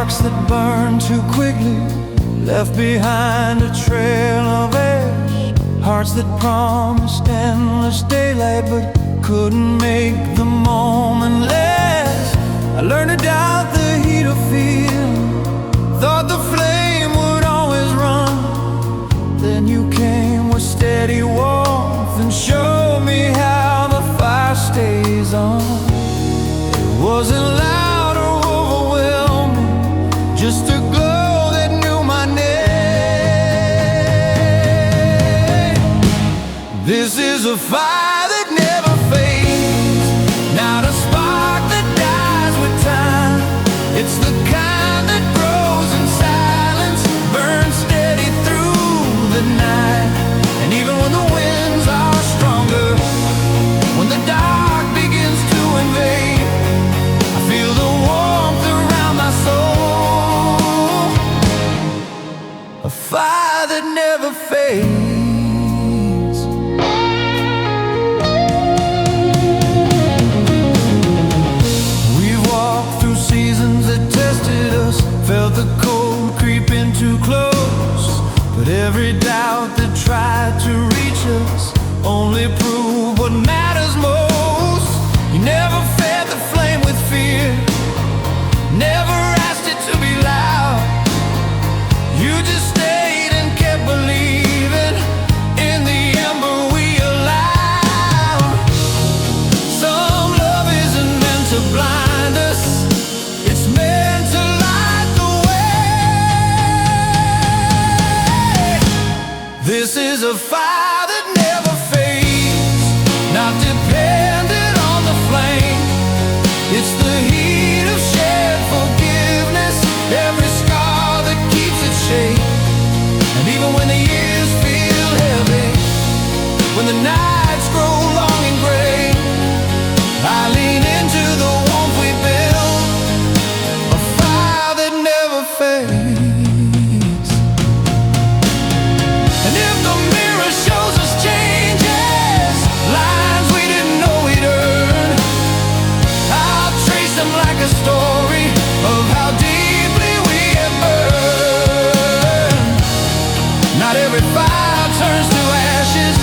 sparks that burned too quickly left behind a trail of ash. Hearts that promised endless daylight but couldn't make the moment last. I learned to doubt the heat of fear, thought the flame would always run. Then you came with steady warmth and showed me how the fire stays on. It wasn't loud or overwhelming, just a glow that knew my name. This is a fire that never fades, not a spark that dies with time. It's the kind that grows in silence, burns steady through the night. And even when the winds are stronger, when the dark begins to invade, I feel the warmth around my soul. A fire that never fades. We've walked through seasons that tested us, felt the cold creeping too close, but every doubt that tried to reach us only proved what matters most. You never fed the flame with fear, never asked it to be loud. You just stayed and kept believing in the ember we allowed. Some love isn't meant to blind us, it's meant to light the way. This is a fire that never fades, not dependent on the flame. It's the heat of shared forgiveness, every scar that keeps it shape. And even when the years feel heavy, when the nights grow long and gray, I lean into the warmth we build, a fire that never fades. And if the mirror shows us changes, lines we didn't know we'd earn, I'll trace them like a story of how deeply we have burned. Not every fire turns to ashes,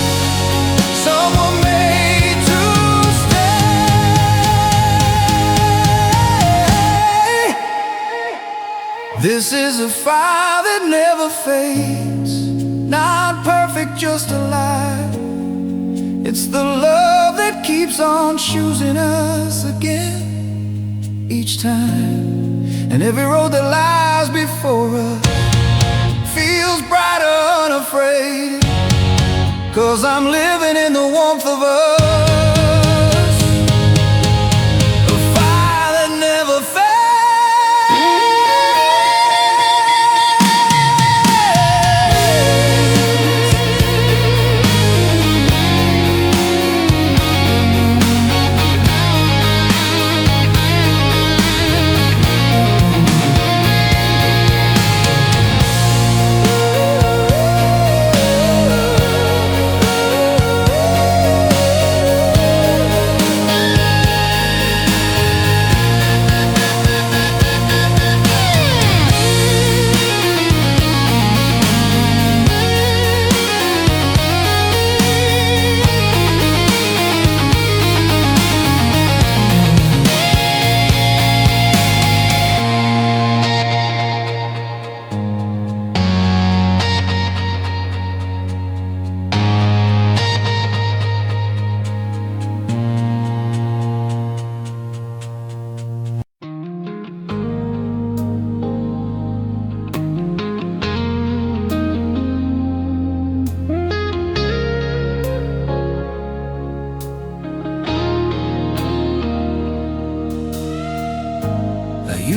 some were made to stay. This is a fire that never fades, not perfect, just alive. It's the love that keeps on choosing us again each time. And every road that lies before us feels brighter, unafraid, 'cause I'm living in the warmth of us, a fire that never fades.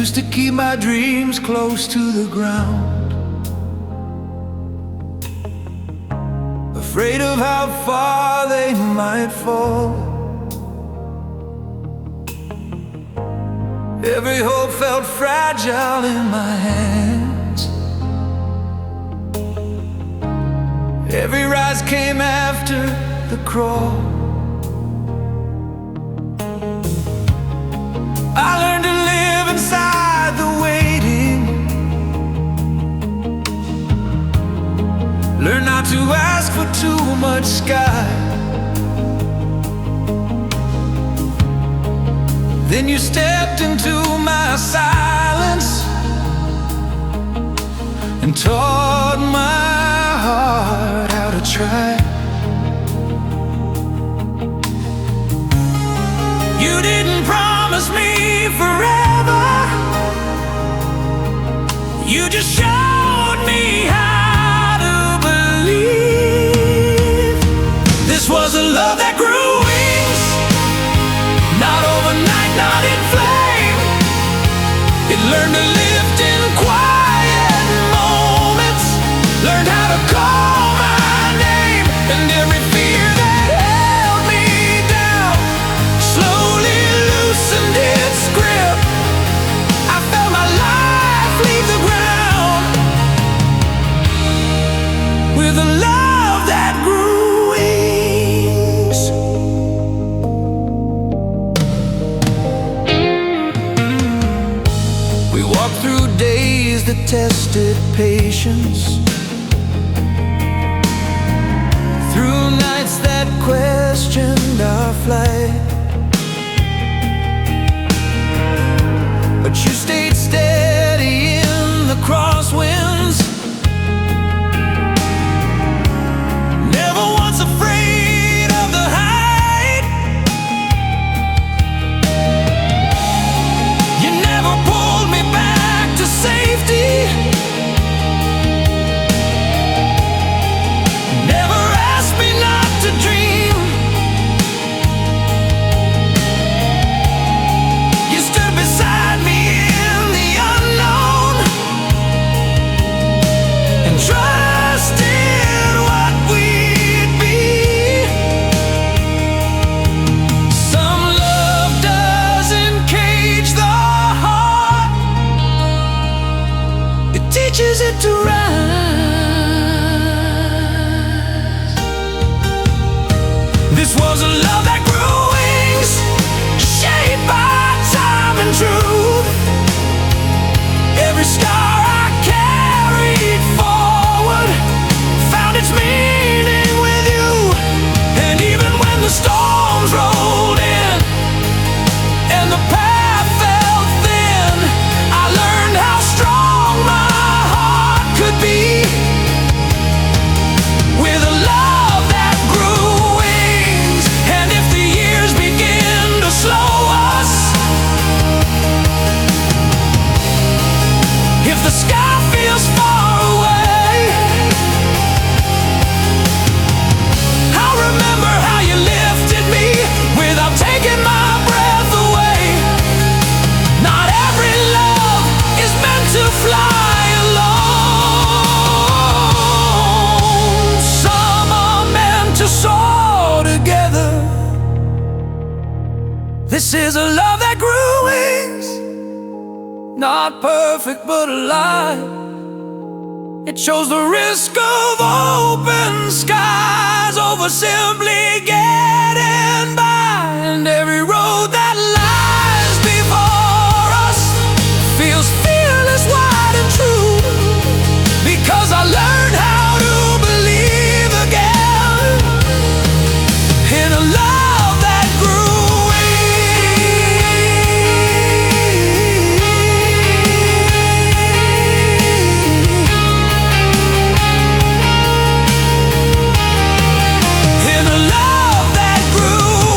Used to keep my dreams close to the ground, afraid of how far they might fall. Every hope felt fragile in my hands, every rise came after the crawl. I learned to live inside the waiting ask for too much sky. Then you stepped into my silence and taught my heart how to try. You didn't promise me forever, you just showed me how to believe. This was a love that grew wings, not overnight, not in flame. It learned to lift in quiet moments, learned how to call my name, and every fear that held me down slowly loosened its grip. I felt my life leave the ground with a love that grew wings. We walked through days that tested patience, through nights that questioned our flight. But you stayed steady in the crosswinds, never once afraid of the height. You never pulled me back to safety, never asked me not to dream. You stood beside me in the unknown and trusted what we'd be. Some love doesn't cage the heart, it teaches it to rise. This was a love that grew wings, shaped by time and truth. Every scar I carried forward found its meaning with you. And even when the storms rolled in and the path felt thin, I learned how strong my heart could be with a love that grew wings. And if the years begin to slow us, if the sky feels far away, I'll remember how you lifted me without taking my breath away. Not every love is meant to fly alone. Some are meant to soar together. This is a love that grew wings, not perfect but alive. It shows the risk of open skies over simply getting by. And every road that lies before us feels fearless, wide and true, because I learned how to believe again in a love that grew wings. In a love that grew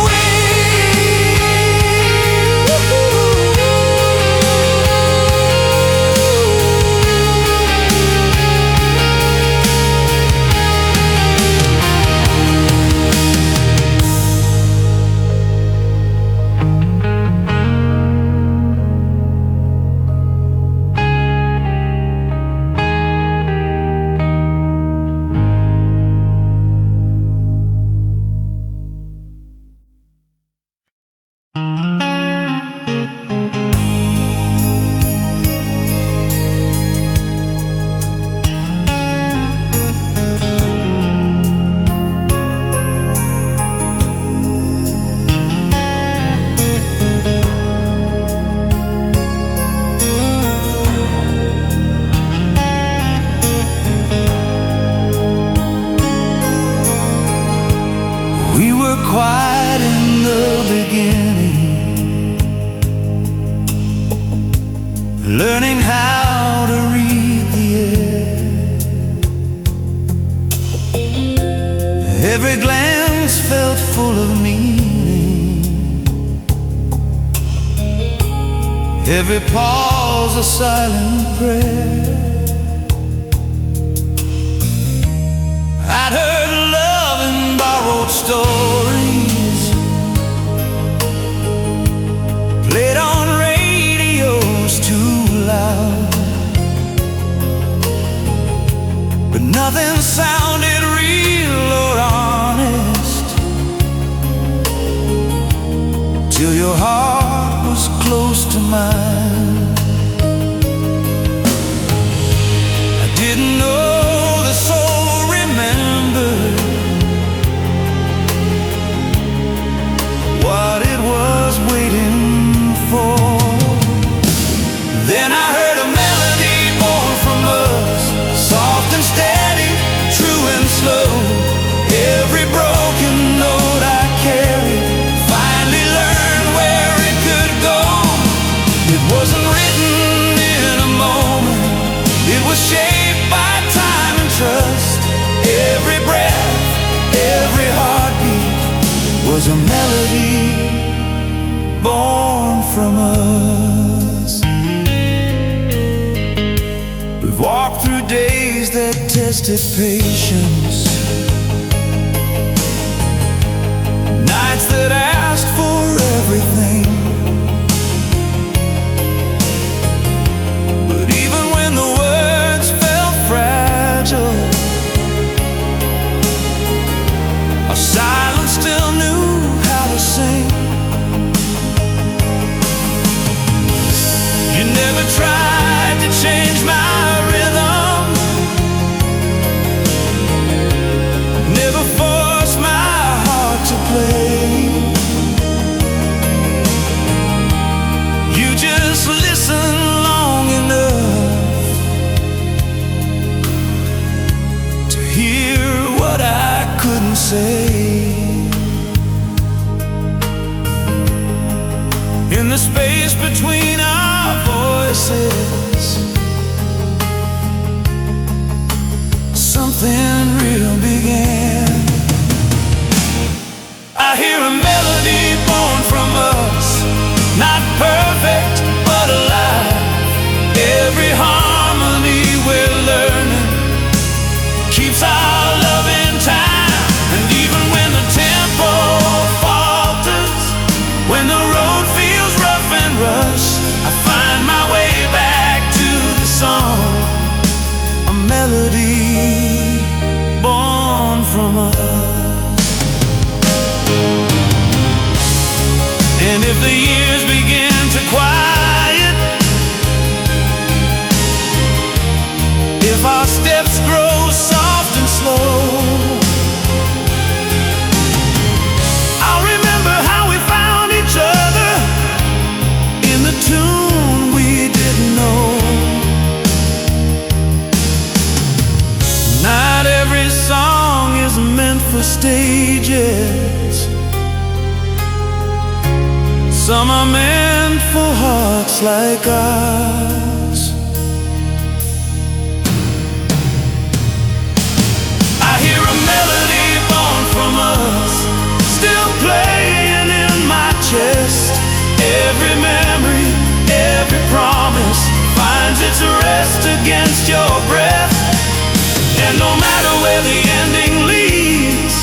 quiet in the beginning, learning how to read the air. Every glance felt full of meaning, every pause a silent prayer. I'd heard love in borrowed stories, played on radios too loud, but nothing sounded real or honest till your heart was close to mine. I didn't know the soul remembered what it was waiting for. Then I heard a melody born from us, soft and steady, true and slow. Every broken note I carried finally learned where it could go. It wasn't written in a moment, it was shaped by time and trust. Every breath, every heartbeat was a melody born from us. We've walked through days that tested patience, nights that asked for everything. But even when the words felt fragile, our silence still knew how to sing. You never tried to change my rhythm, never forced my heart to play. You just listened long enough to hear what I couldn't say. In the space between our voices, something real began. I hear a melody born from us, not perfect but alive. Every harmony we're learning keeps our love in time. And even when the tempo falters, when the road feels rough and rushed, I find my way back to the song, a melody born from us. And if the years begin to quiet, if our steps grow soft and slow, I'll remember how we found each other in the tune we didn't know. Not every song is meant for stages, some are meant for hearts like ours. I hear a melody born from us, still playing in my chest. Every memory, every promise finds its rest against your breath. And no matter where the ending leads,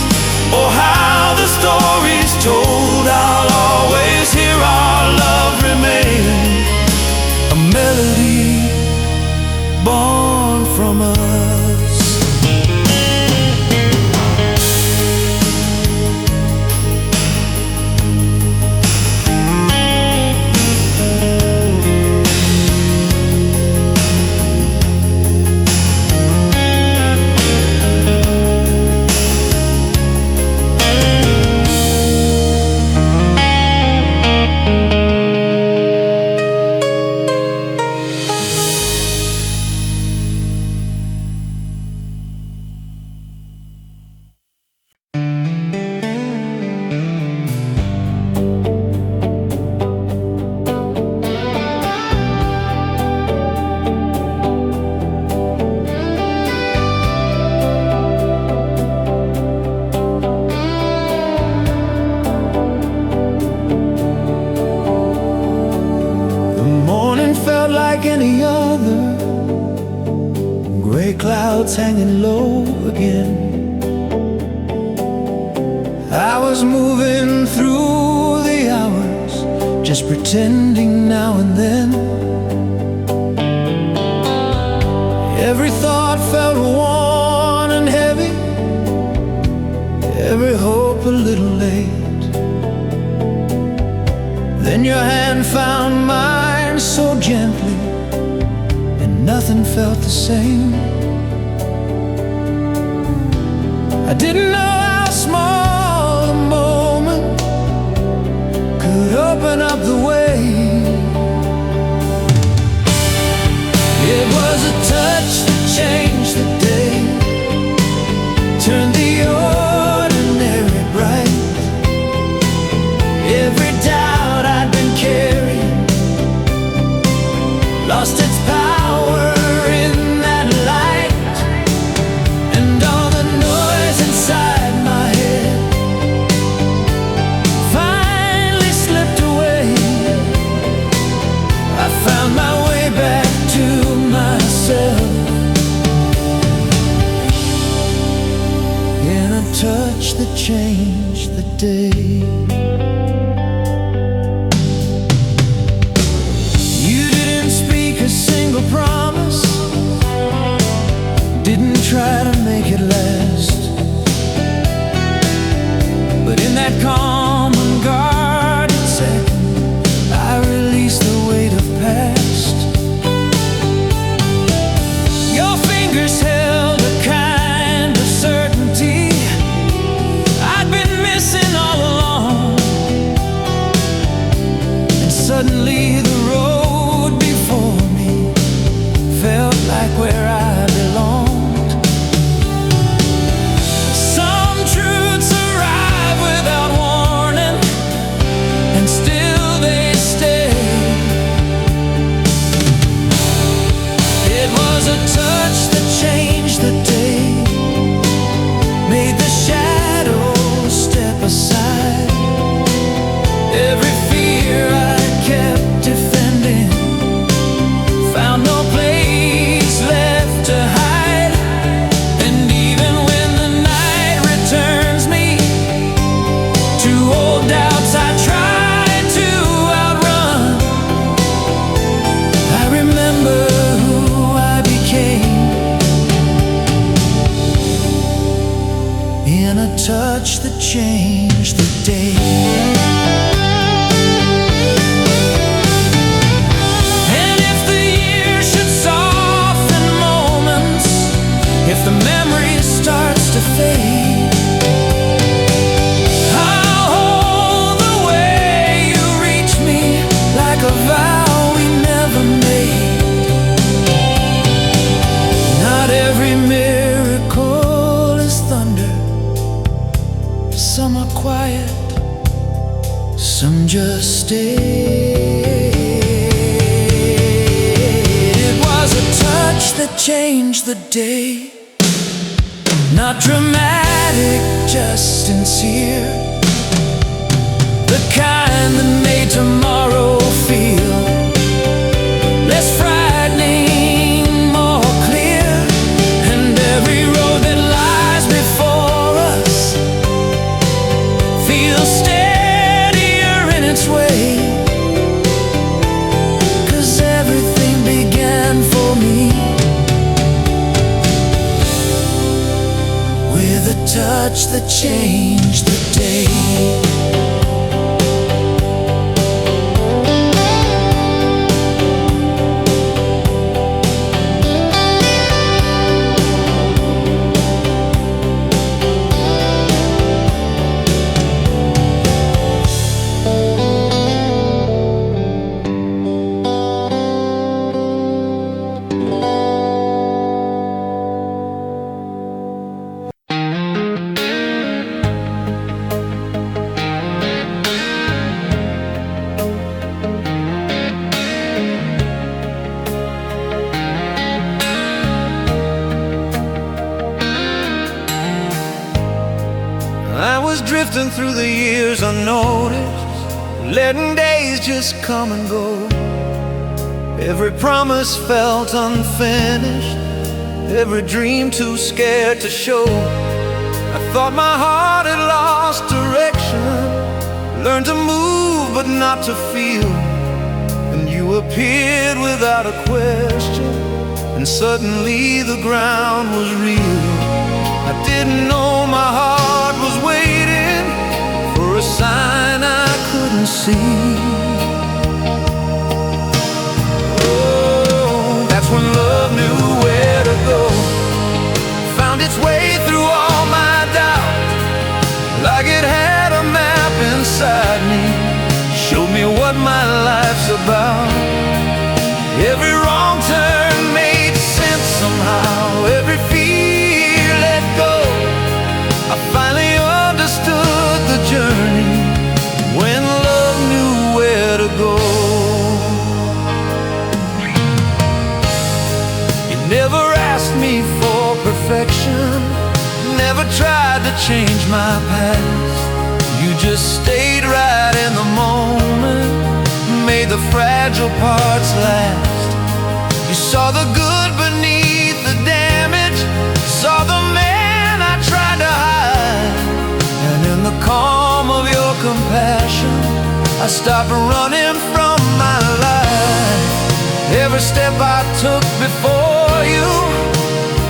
or how the story's told, I'll always hear our love remain, a melody clouds hanging low again. I was moving through the hours, just pretending now and then. Every thought felt worn and heavy, every hope a little late. Then your hand found mine so gently, and nothing felt the same. I didn't know how small a moment could open up the way. It was a touch that changed the day, turned the ordinary bright. Every doubt I'd been carrying lost its power in that light. And all the noise inside my head finally slipped away. I found my way back to myself in a touch that changed the day. Promise, didn't try to make it last, but in that calm and guarded second, I released the weight of past. Your fingers held a kind of certainty I'd been missing all along, and suddenly the road before me felt like where I belonged. Some truths arrive without warning, and still they stay. It was a touch that changed the day, made the shadows step aside. Every fear I kept defending found no place left to hide. And even when the night returns me to old doubts I tried to outrun, I remember who I became in a touch that changed the day. If the memory starts to fade, I'll hold the way you reach me like a vow we never made. Not every miracle is thunder. Some are quiet, some just stay. It was a touch that changed the day. Not dramatic, just sincere, the kind that made tomorrow feel less frightening, more clear. And every road that lies before us feels steadier in its way, 'cause everything began for me with a touch that changed the day. Drifting through the years unnoticed, letting days just come and go. Every promise felt unfinished, every dream too scared to show. I thought my heart had lost direction, learned to move but not to feel. And you appeared without a question, and suddenly the ground was real. I didn't know my heart was waiting for a sign I couldn't see. Oh, that's when love knew where to go, found its way through all my doubt, like it had a map inside me, showed me what my life's about. Every wrong turn made sense somehow, every fear let go. I finally understood the journey when love knew where to go. You never asked me for perfection, never tried to change my past. You just stayed right in the moment, made the fragile parts last. You saw the good beneath the damage, saw the man I tried to hide. And in the calm of your compassion, I stopped running from my life. Every step I took before you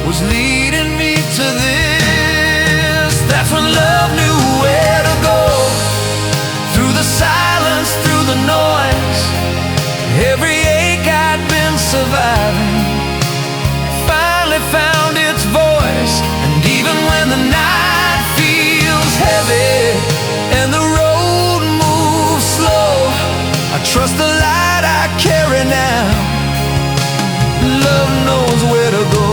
was leading me to this. That's when love knew where to go, through the silence, through the noise. Every ache I'd been surviving finally found its voice. And even when the night feels heavy and the road moves slow, I trust the light I carry now. Love knows where to go.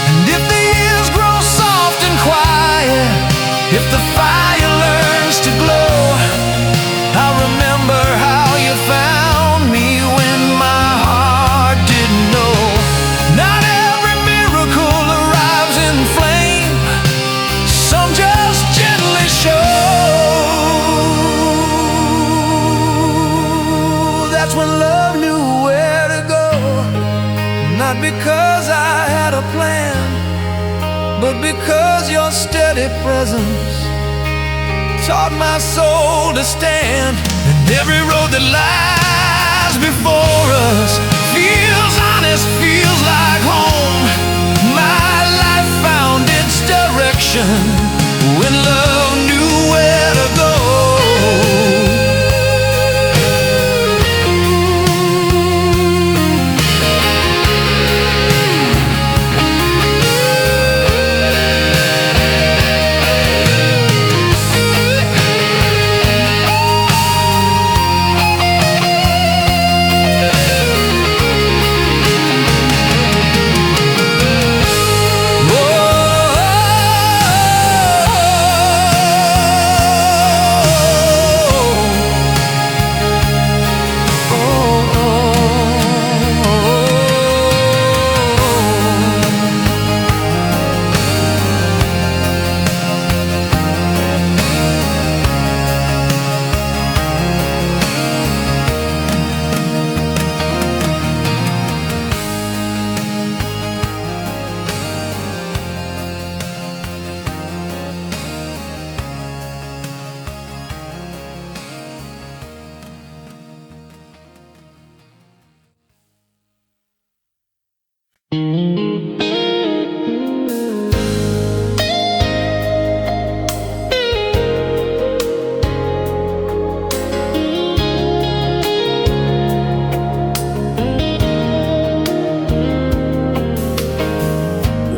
And if the years grow soft and quiet, if the fire learns to glow, I remember how you found me when my heart didn't know. Not every miracle arrives in flame, some just gently show. That's when love knew where to go, not because I had a plan, but because your steady presence taught my soul to stand. And every road that lies before us feels honest, feels like home. My life found its direction when love knew where to go.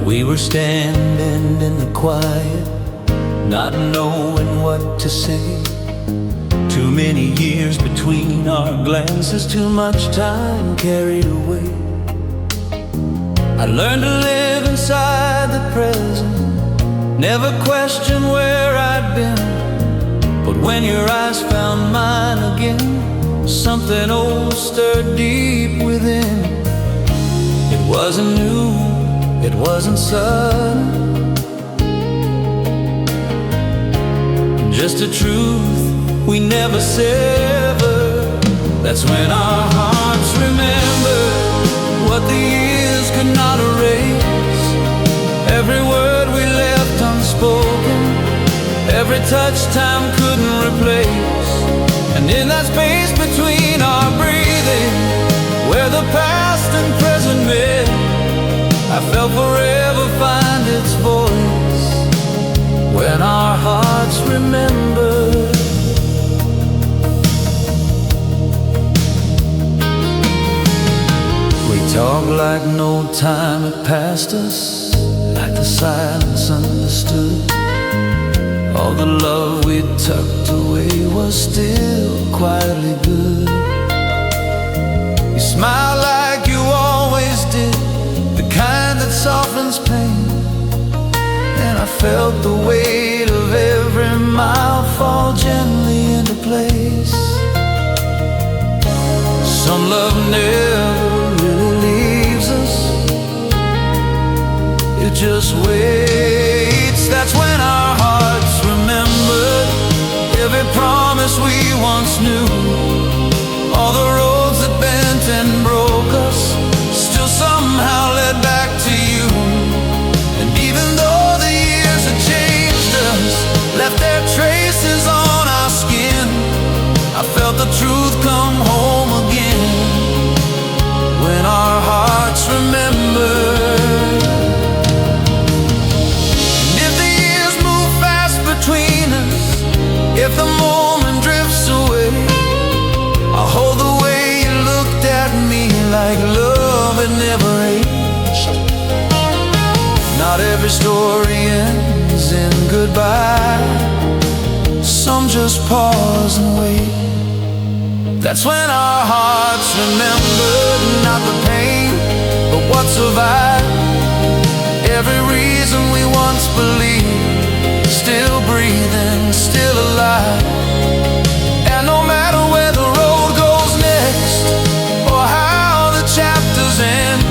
We were standing in the quiet, not knowing what to say. Too many years between our glances, too much time carried away. I learned to live inside the present, never question where I'd been. But when your eyes found mine again, something old stirred deep within. It wasn't new, it wasn't sudden, just a truth we never severed. That's when our hearts remember. not erase. Every word we left unspoken, every touch time couldn't replace. And in that space between our breathing, where the past and present met, I felt forever find its voice when our hearts remembered. We talked like no time had passed us, like the silence understood. All the love we tucked away was still quietly good. You smiled like you always did, the kind that softens pain. And I felt the weight of every mile fall gently into place. Some love never really leaves us, it just waits. That's when our hearts remembered every promise we once knew. All the roads that bent and broke us still somehow led back to you. And even though the years had changed us, left their traces on our skin, I felt the truth come home again when our hearts remembered. And if the years move fast between us, if the moment drifts away, I'll hold the way you looked at me like love had never aged. Not every story ends in goodbye, some just pause and wait. That's when our hearts remembered, not the pain, but what survived. Every reason we once believed, still breathing, still alive. And no matter where the road goes next, or how the chapters end,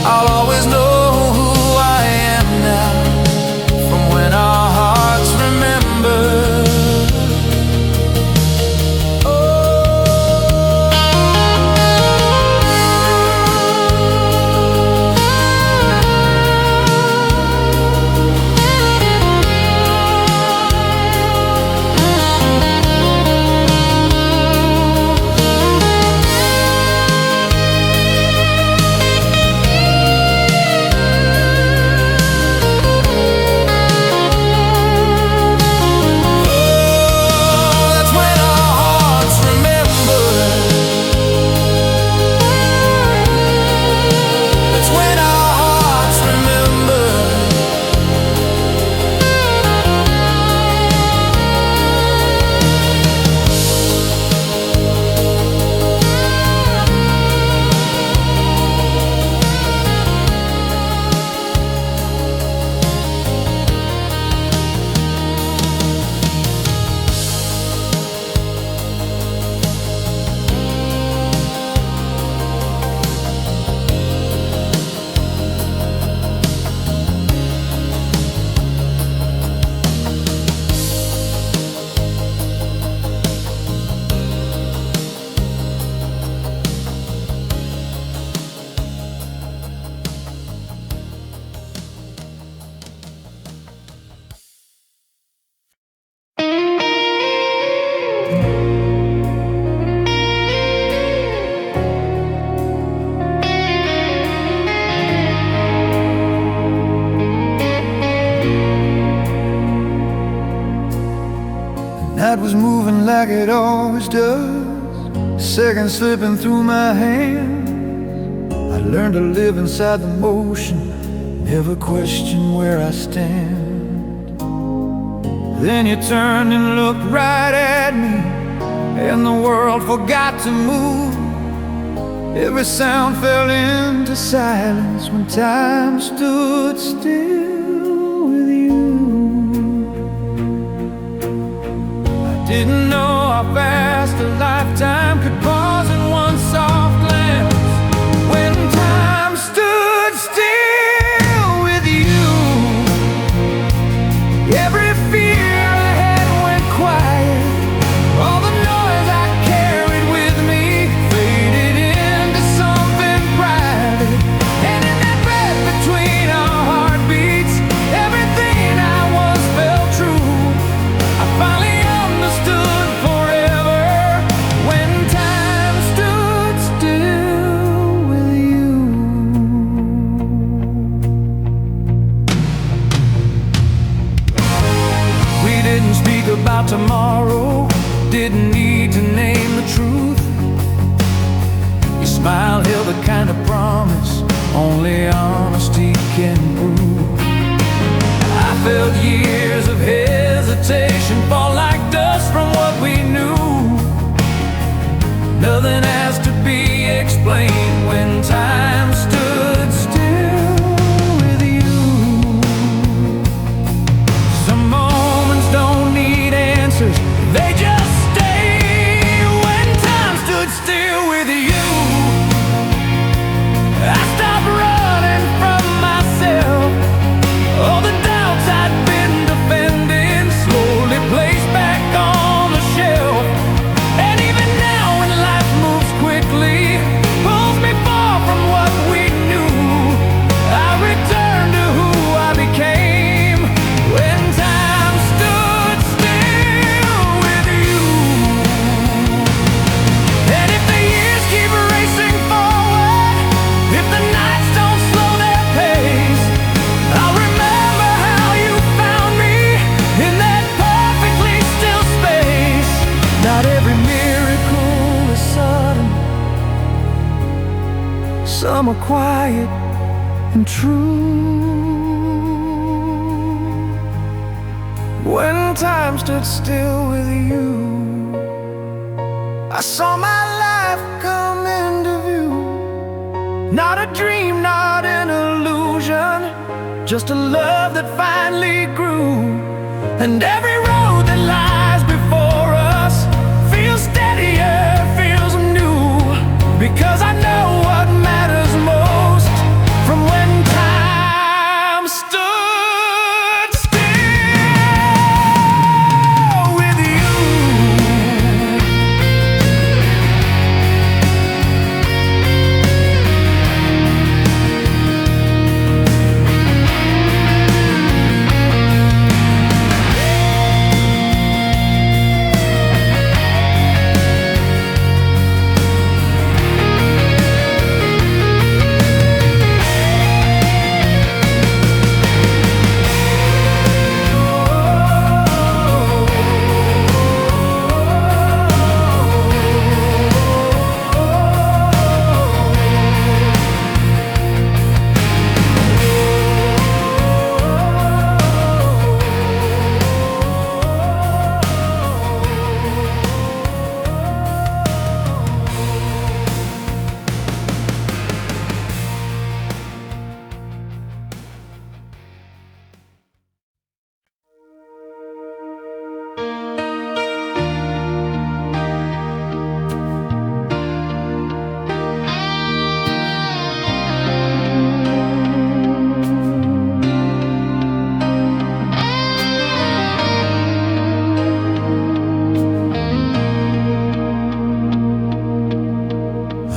I'll always know who I am now, from when our hearts remember. Night was moving like it always does, seconds slipping through my hands. I learned to live inside the motion, never question where I stand. Then you turned and looked right at me, and the world forgot to move. Every sound fell into silence when time stood still with you. Didn't know how fast a lifetime could pause in one soft glance when time stood still with you. Every fear I had went quiet, all the noise I carried with me faded into something private. And the kind of promise only honesty can prove. I felt years of hesitation fall like dust from what we knew. Nothing has to be explained when time stood still with you. Some moments don't need answers, they just stay when time stood still with you. I stopped running from myself. All the doubts I'd been defending slowly placed back on the shelf. And even now when life moves quickly, pulls me far from what we knew, I return to who I became when time stood still with you. And if the years keep racing forward, if the nights don't slow their pace, I'll remember how you found me in that perfectly still space. Not every miracle is sudden, some are quiet and true. When time stood still with you, I saw my life come into view. Not a dream, not an illusion, just a love that finally grew. And every road that lies before us feels steadier, feels new, because I know what matters most from when time stood still with you.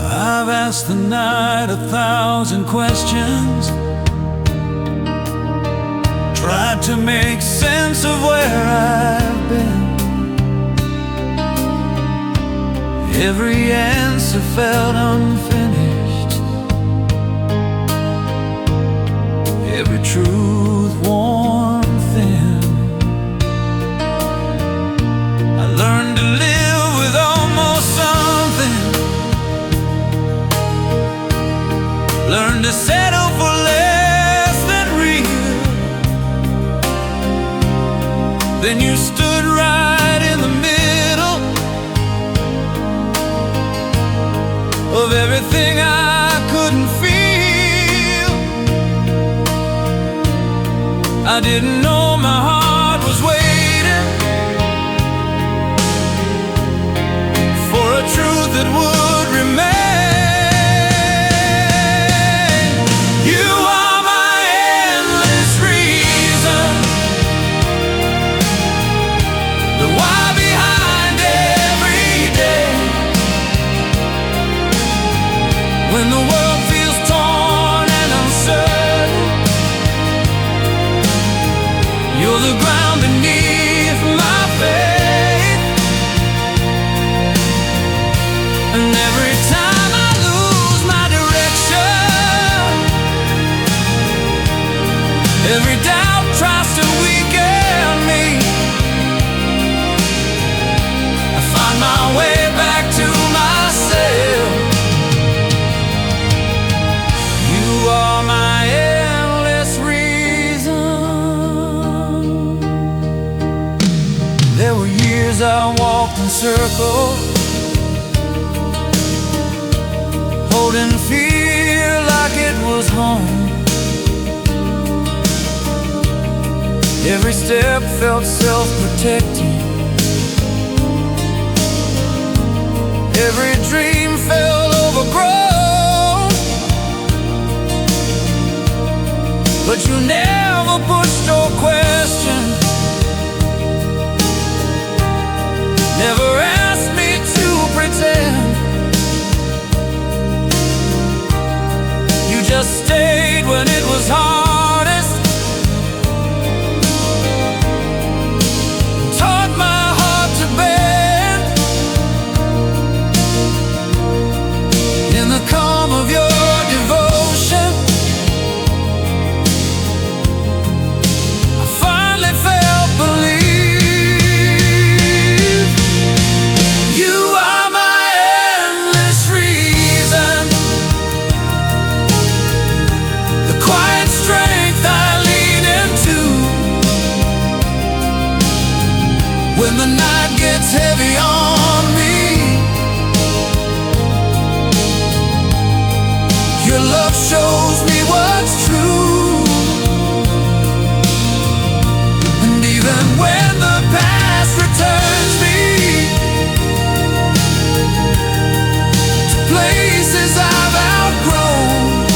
I've asked the night 1,000 questions, tried to make sense of where I've been. Every answer felt unfinished, every truth worn thin. I learned to live with almost something, learned to settle for less than real. Then you stood right in the middle of everything I couldn't feel. I didn't know my heart was waiting for a truth that would remain. When the world feels torn and uncertain, you're the ground beneath my faith. And every time I lose my direction, every doubt tries to weaken me, I find my way back to myself. in circles, holding fear like it was home. Every step felt self-protecting. Every dream felt overgrown. But you never pushed or questioned, never asked me to pretend. You just stayed when it was hardest, taught my heart to bend. In the calm of your devotion, I finally felt believe. You are my endless reason, the quiet strength I lean into when the night gets heavy on me. Your love shows me what's true, and even when the past returns me to places I've outgrown,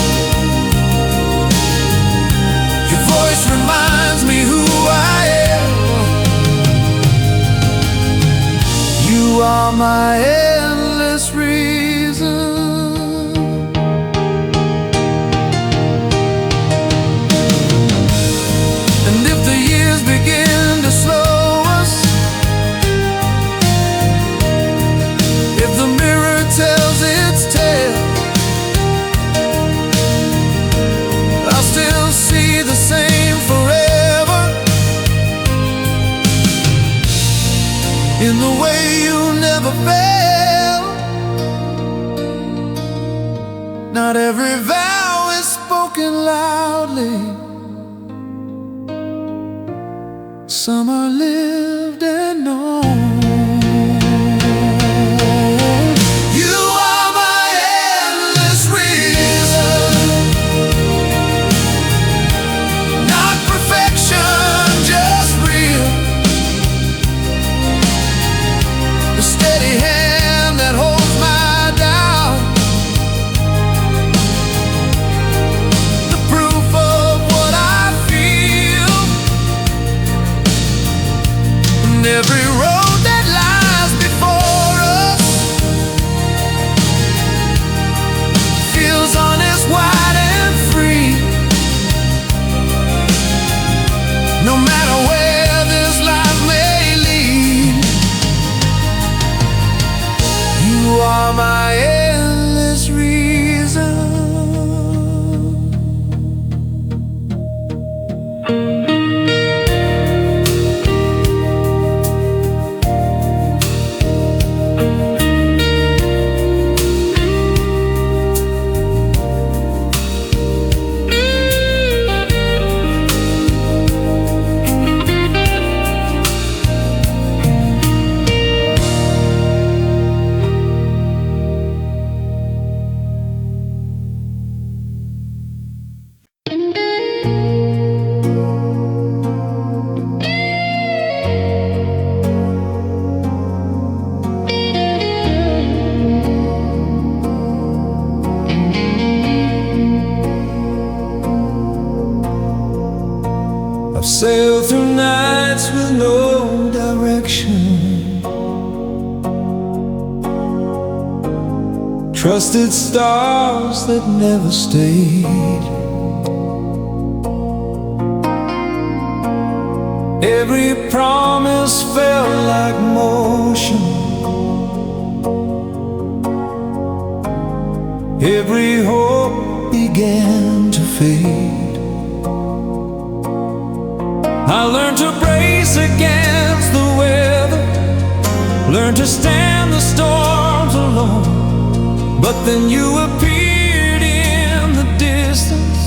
your voice reminds me who I am. You are my endless reason. And if the years begin to slow us, if the mirror tells its tale, I'll still see the same forever, in the way you never fail. Not every vow is spoken loudly, some are lived and known. You are my endless reason, not perfection, just real. The steady hand that holds my doubt, the proof of what I feel. And every road that lies before us feels honest, wide and free. No matter where this life may lead, you are my endless reason. I've sailed through nights with no direction, trusted stars that never stayed. Every promise felt like motion, every hope began to fade. I learned to brace against the weather, learned to stand the storms alone. But then you appeared in the distance,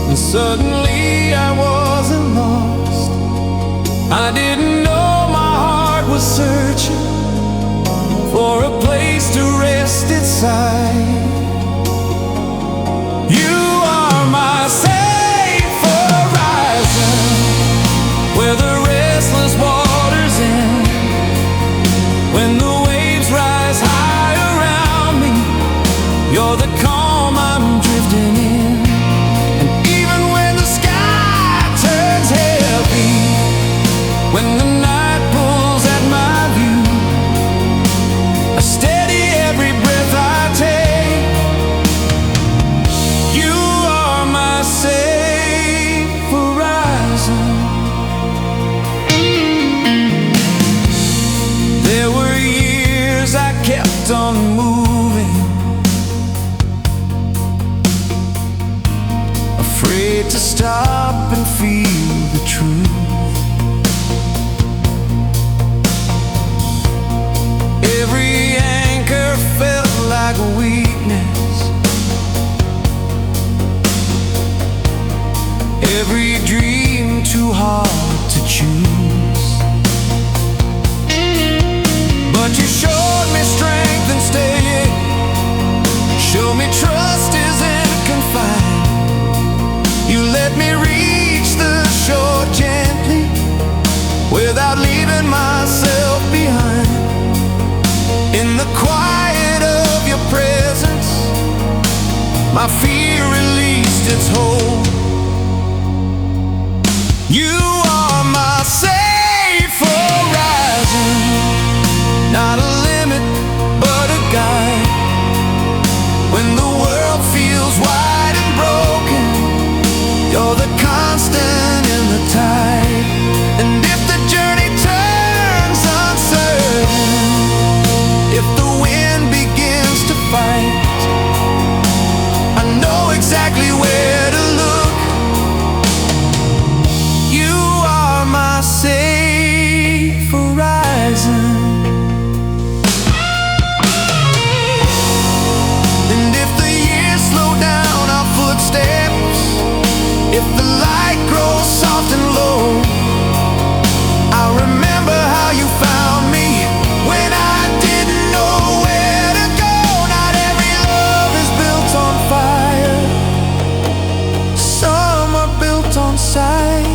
and suddenly I wasn't lost. I didn't know my heart was searching, or a place to rest its side. You are my safe horizon, where the restless waters end. When the waves rise high around me, you're the calm I'm drifting in. And even when the sky turns heavy, when the night pulls at my view, I steady every breath I take. You are my safe horizon. There were years I kept on moving, afraid to stop and feel the truth. Every anchor felt like a weakness, every dream too hard to choose. But you showed me strength and staying, showed me trust isn't confined. You let me reach the shore gently, without leaving myself behind. In the quiet of your presence, my fear released its hold. You are my safe horizon, not a limit but a guide. When the world feels wide and broken, you're the constant in the tide. And if the journey turns uncertain, if the wind begins to fight, I know exactly where to look. You are my safe horizon. And if the years slow down our footsteps, if the light grows soft and low, I'll remember how you found me when I didn't know where to go. Not every love is built on fire, some are built on sight.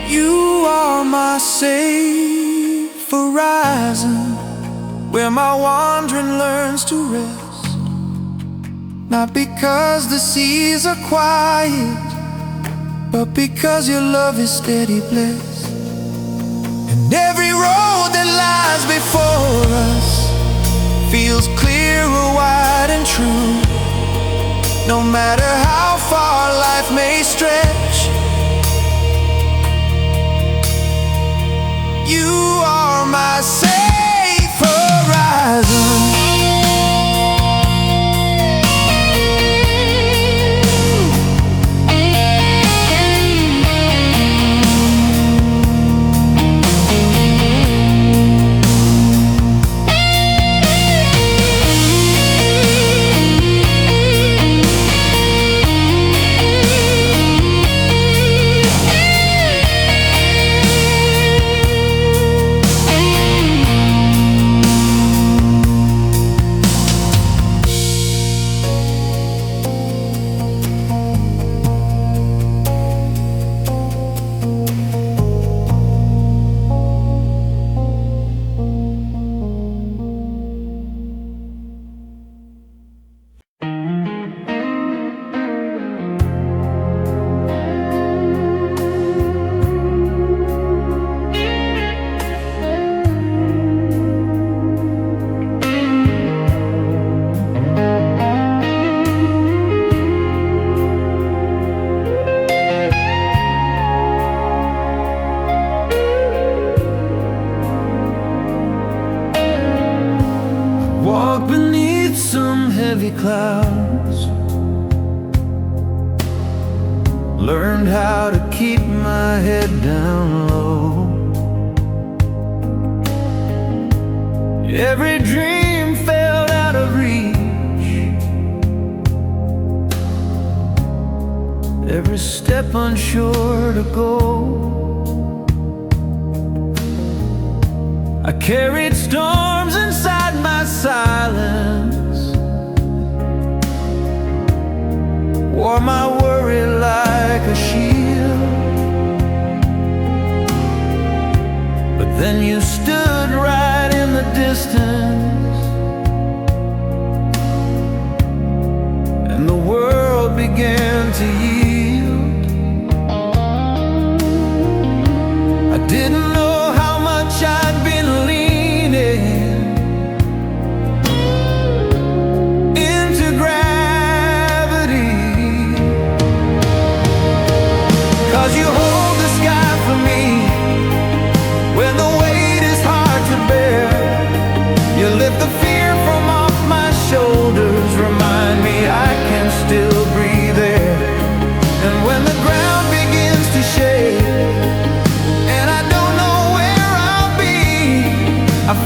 You are my safe horizon, where my wandering learns to rest. Not because the seas are quiet, but because your love is steady blessed. And every road that lies before us feels clearer, wide and true. No matter how far life may stretch, you are my safe horizon. Walk beneath some heavy clouds, learned how to keep my head down low. Every dream fell out of reach, every step unsure to go. I carried stories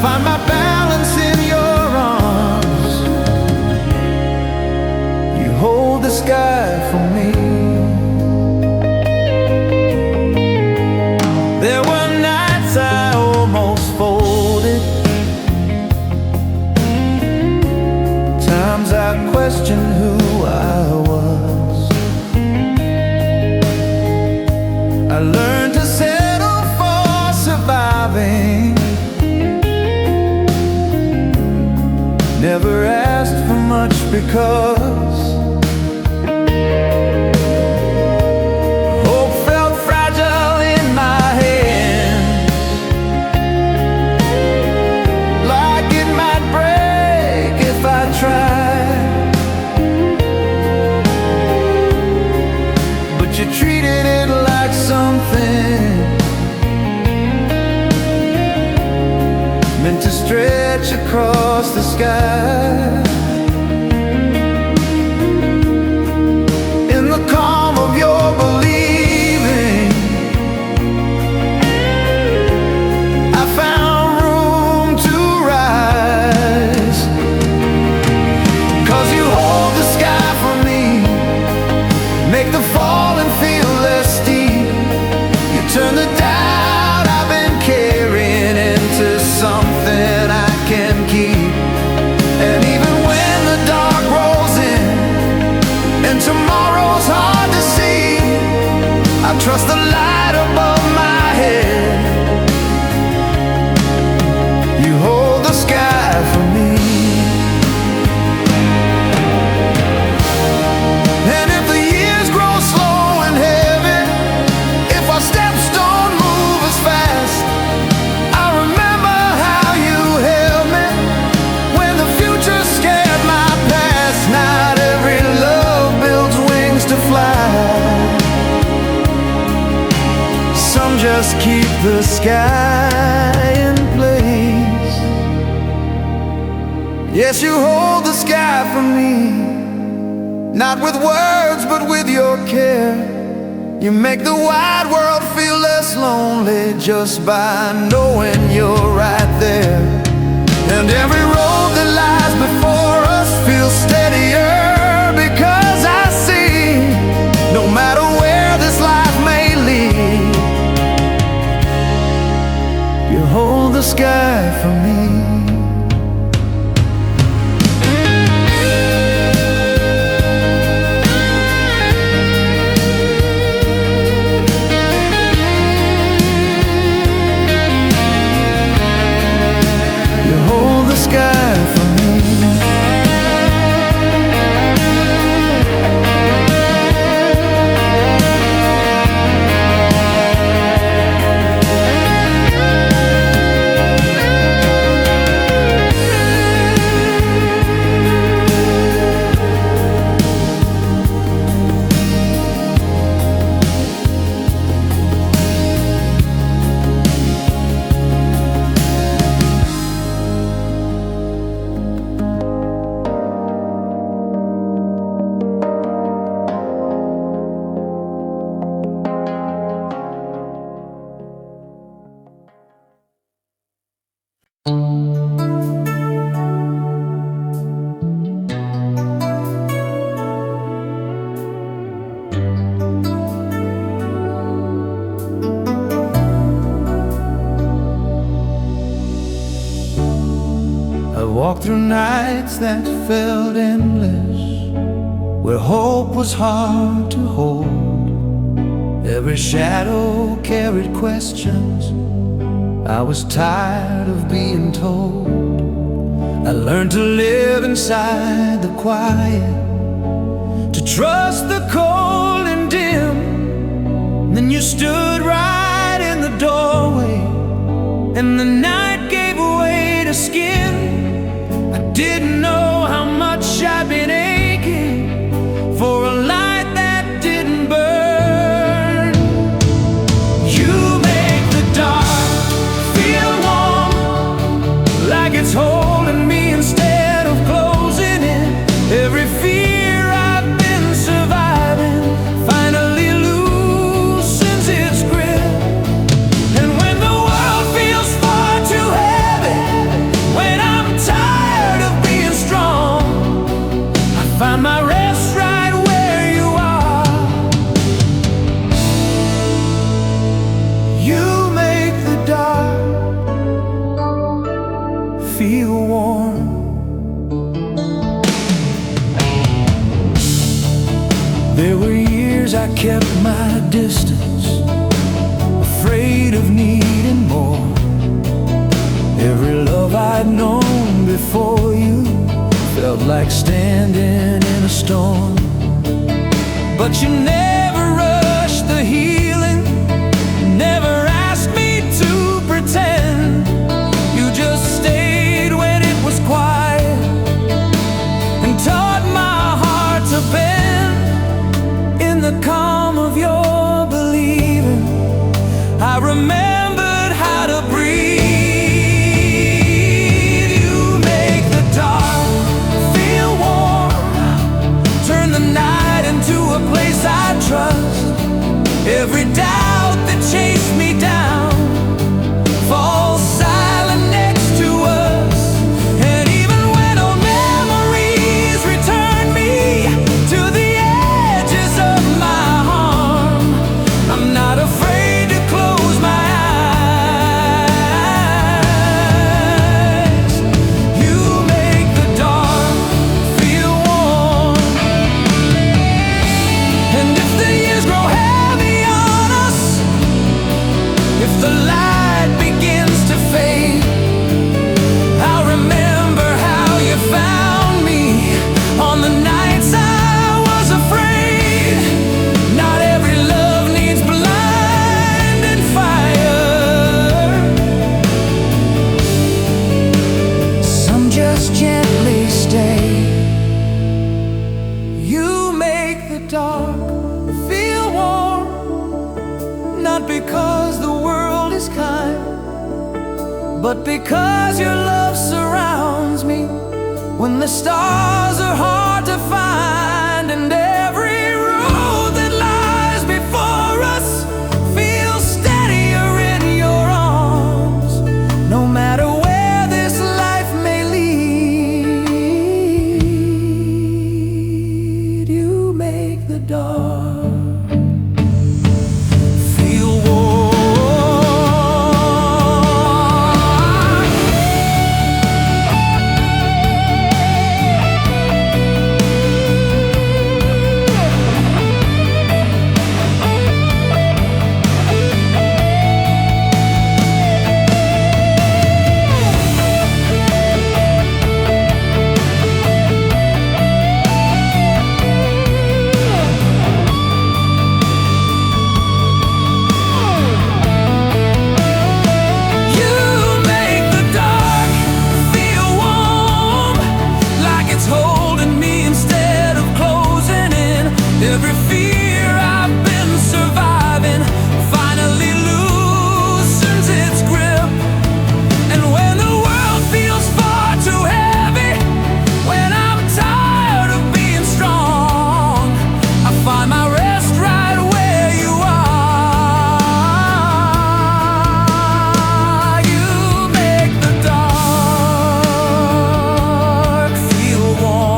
find my balance in your arms. You hold the sky for me. There were nights I almost folded, times I questioned who I was. I learned to settle for surviving, never asked for much because hope felt fragile in my hands, like it might break if I tried. But you treated it like something meant to stretch across the sky. In the calm of your believing, I found room to rise. 'Cause you hold the sky for me, make the falling feel less steep. You turn the doubt I've been carrying into something I can keep. And even when the dark rolls in and tomorrow's hard to see, I trust the light above my head. You hold the sky for me. And if the years grow slow and heavy, if our steps don't move as fast, I remember how you held me when the future scared my past. Not every love builds wings to fly, some just keep the sky in place. Yes, you hold the sky for me, not with words but with your care. You make the wide world feel less lonely just by knowing you're right there. And every road that lies before us feels steadier, because I see, no matter where this life may lead, you hold the sky for me. Sky for me. I walked through nights that felt endless, where hope was hard to hold. Every shadow carried questions, I was tired of being told. I learned to live inside the quiet, to trust the cold and dim. Then you stood right in the doorway, and the night gave way to skin. I didn't know how much I'd been aching for a light that didn't burn. You make the dark feel warm, like it's holding me instead of closing in. Every fear I've been surviving finally loosens its grip. And when the world feels far too heavy, find my rest right where you are. You make the dark feel warm. There were years I kept my distance, afraid of needing more. Every love I'd known before you felt like standing in a storm. But you never rushed the healing, never asked me to pretend. You just stayed when it was quiet and taught my heart to bend. In the calm of your believing, I remembered how to breathe. You make the dark feel warm, turn the night into a place I trust. Every doubt that chased me down falls silent next to us. And even when old memories return me to the edges of my harm, I'm not afraid to close my eyes. You make the dark feel warm. And if the years grow heavy on us, if the light begins to fade, I'll remember how you found me on the nights I was afraid. Not every love needs blinding fire. Some just gently stay. You make the dark feel warm, not because the world is kind, but because your love surrounds me when the stars are hard to find. And every road that lies before us feels steadier in your arms. No matter where this life may lead, you make the dark feel warm. You make the dark feel warm, like it's holding me instead of closing in. Every fear I've been surviving finally loosens its grip. And when the world feels far too heavy, when I'm tired of being strong, I find my rest right where you are. You make the dark feel warm.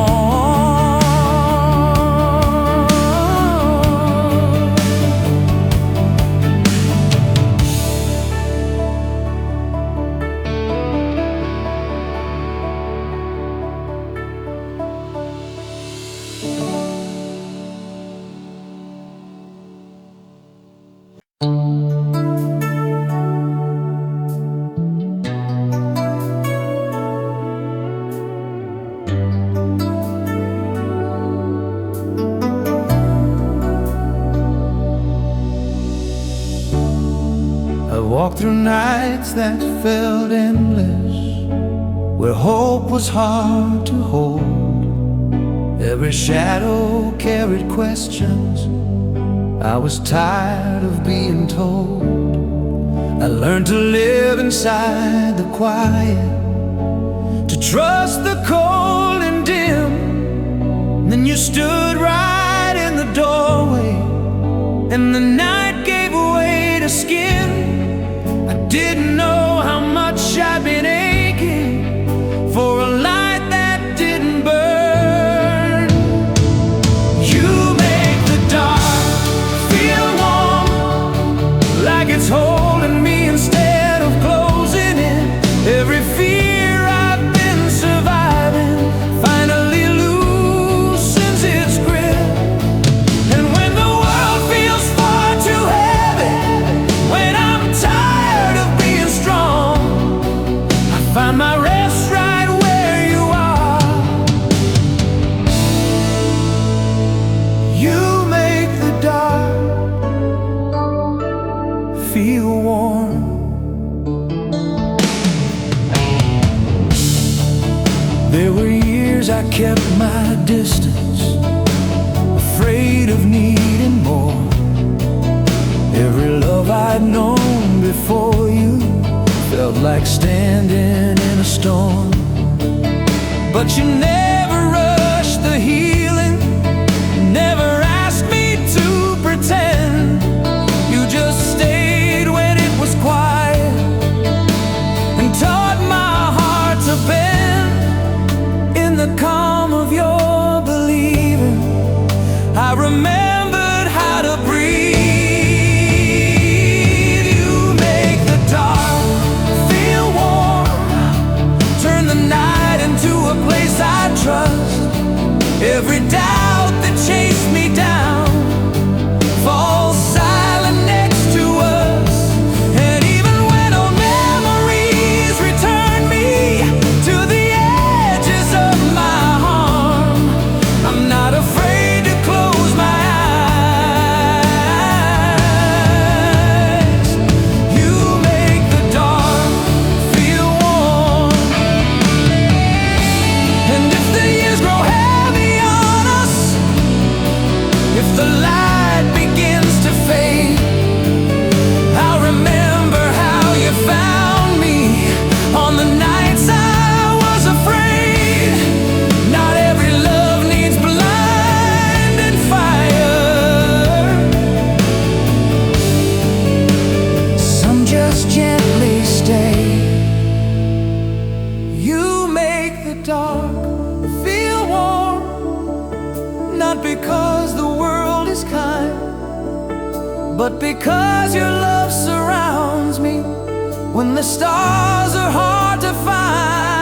I walked through nights that felt endless, where hope was hard to hold. Every shadow carried questions. I was tired of being told. I learned to live inside the quiet, to trust the cold and dim. Then you stood right in the doorway, and the night gave way to skin. I didn't know how much I'd been aching for a light that didn't burn. kept my distance, afraid of needing more. Every love I'd known before you felt like standing in a storm. But you never rushed the healing, never asked me to pretend. You just stayed when it was quiet and taught my heart to bend. In the calm of your believing, I remembered how to breathe. You make the dark feel warm, turn the night into a place I trust. Every doubt that chased me down falls silent next to us. And even when old memories return me to the edges of my harm, I'm not afraid to close my eyes. You make the dark feel warm. And if the years grow heavy on us, if the light begins to fade, I'll remember how you found me on the nights I was afraid. Not every love needs blinding fire. Some just gently stay. You make the dark feel warm, not because the world is kind, but because your love surrounds me when the stars are hard to find.